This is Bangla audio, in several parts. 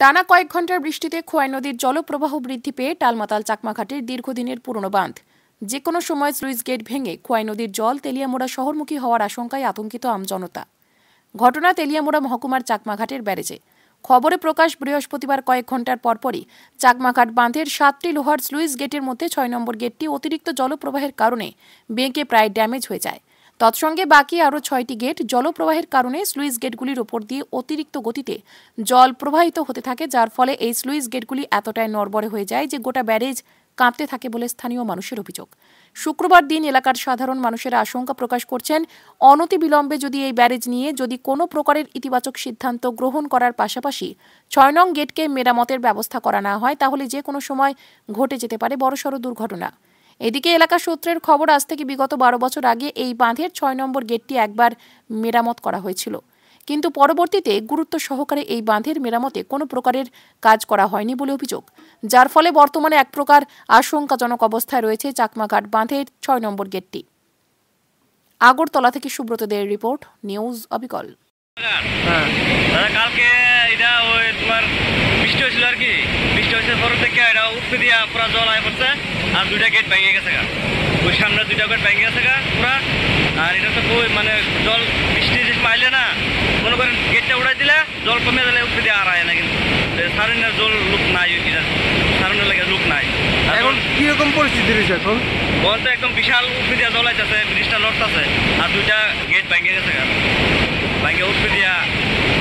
টানা কয়েক ঘন্টার বৃষ্টিতে খোয়াই নদীর জলপ্রবাহ বৃদ্ধি পেয়ে টালমাতাল চাকমাঘাটের দীর্ঘদিনের পুরনো বাঁধ। যে কোনো সময় স্লুইস গেট ভেঙে খোয়াই নদীর জল তেলিয়ামুড়া শহরমুখী হওয়ার আশঙ্কায় আতঙ্কিত আমজনতা। ঘটনা তেলিয়ামুড়া মহকুমার চাকমাঘাটের ব্যারেজে। খবরে প্রকাশ বৃহস্পতিবার কয়েক ঘন্টার পরপরই চাকমাঘাট বাঁধের 7টি লোহার স্লুইস গেটের মধ্যে 6 নম্বর গেটটি অতিরিক্ত জলপ্রবাহের কারণে বেঁকে প্রায় ড্যামেজ হয়ে যায়। তৎসঙ্গে বাকি আরও 6টি গেট জলপ্রবাহের কারণে স্লুইস গেটগুলির ওপর দিয়ে অতিরিক্ত গতিতে জল প্রবাহিত হতে থাকে, যার ফলে এই স্লুইস গেটগুলি এতটাই নড়বড়ে হয়ে যায় যে গোটা ব্যারেজ কাঁপতে থাকে বলে স্থানীয় মানুষের অভিযোগ। শুক্রবার দিন এলাকার সাধারণ মানুষেরা আশঙ্কা প্রকাশ করছেন, অনতিবিলম্বে যদি এই ব্যারেজ নিয়ে যদি কোনো প্রকারের ইতিবাচক সিদ্ধান্ত গ্রহণ করার পাশাপাশি 6 নং গেটকে মেরামতের ব্যবস্থা করা না হয় তাহলে যে কোনো সময় ঘটে যেতে পারে বড়সড় দুর্ঘটনা। এদিকে এলাকা সূত্রের খবর, আজ থেকে বিগত 12 বছর আগে এই বাঁধের 6 নম্বর গেটটি একবার মেরামত করা হয়েছিল, কিন্তু পরবর্তীতে গুরুত্ব সহকারে এই বাঁধের মেরামতে কোনো প্রকারের কাজ করা হয়নি বলে অভিযোগ, যার ফলে বর্তমানে এক প্রকার আশঙ্কাজনক অবস্থায় রয়েছে চাকমাঘাট বাঁধের 6 নম্বর গেটটি। আগরতলা থেকে সুব্রত দের রিপোর্ট, নিউজ অবিকল। কালকে এটা ওই তোমার বৃষ্টি হয়েছিল আর কি, বৃষ্টি হয়েছে পর থেকে এটা উঠতে দিয়া পুরা জল আয় পড়ছে আর 2টা গেট ভেঙে গেছে গা, ওই সামনে 2টা গেট ভেঙে গেছে গা পুরা। আর এটা তো মানে জল বৃষ্টি যে মাইলে না, মনে করেন গেটটা উড়াই দিলে জল কমে দিলে উঠতে দিয়ে আর আয় না, কিন্তু সারণের জল লোক নাই, সারণের লাগে লোক নাই। এখন কিরকম পরিস্থিতি রয়েছে এখন? বলতে একদম বিশাল উঠতে দিয়া জল আইতেছে, ব্রিজটা নড়তেছে আর 2টা গেট ভেঙে গেছে গা, ভেঙে উঠতে দিয়া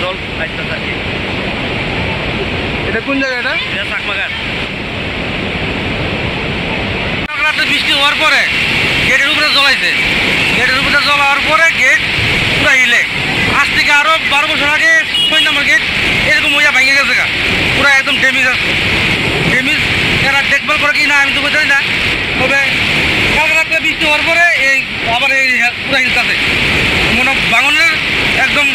জল আইতেছে আর কি। এটা কোন জায়গা? এটা চাকমাঘাট। বৃষ্টি হওয়ার পরে গেটের উপরে জ্বলাইছে, গেটের উপরে জল হওয়ার পরে গেট পুরো হিলে। আজ থেকে আরো 12 বছর আগে 6 নম্বর গেট এরকম হইয়া ভেঙে গেছে গা, পুরো একদম ড্যামেজ আছে। ড্যামেজ এরা দেখভাল করে কি না আমি তো বুঝতে না, তবে কাল রাত্রে বৃষ্টি হওয়ার পরে এই আবার এই পুরো হিলতাছে, মনে ভাঙনের একদম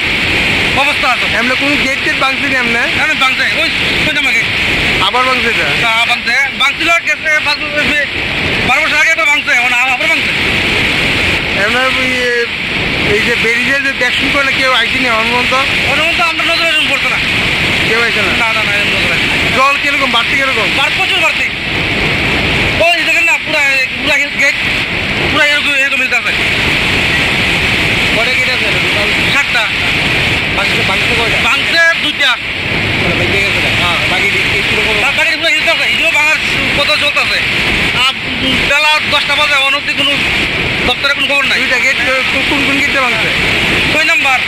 অবস্থা আছে। এমনি কোন গেট টেট ভাঙছে না? এমনি ভাঙছে ওই 6 নম্বর গেট আবার ভাঙছে, ভাঙছিল 12 বছর আগে তো ভাঙছে, আবার ভাঙছে। এই যে বেরিয়ে যে দেখুন করে কেউ আইসিনি অনুমন্ত আমরা নজরে পড়তো না, কেউ আইসে না। না জল কিরকম বাড়তি? কিরকম প্রচুর বাড়তি, ওই দেখেন না পুরা গেট পুরা এরকম মিলতে আছে। কটা গেট আছে? 7টা ভাঙছে ভাঙছে 2টা ভেঙে গেছে। হ্যাঁ, বাকি কিরকম? বাকি পুরো হিলতে আছে, এগুলো ভাঙার কত চলতেছে। বেলা 10টা বাজে, অনবধি কোনো দপ্তরে কোনো খবর নাই। 2টা গেট কোন কোন গেটে ভাঙছে? 6 নম্বর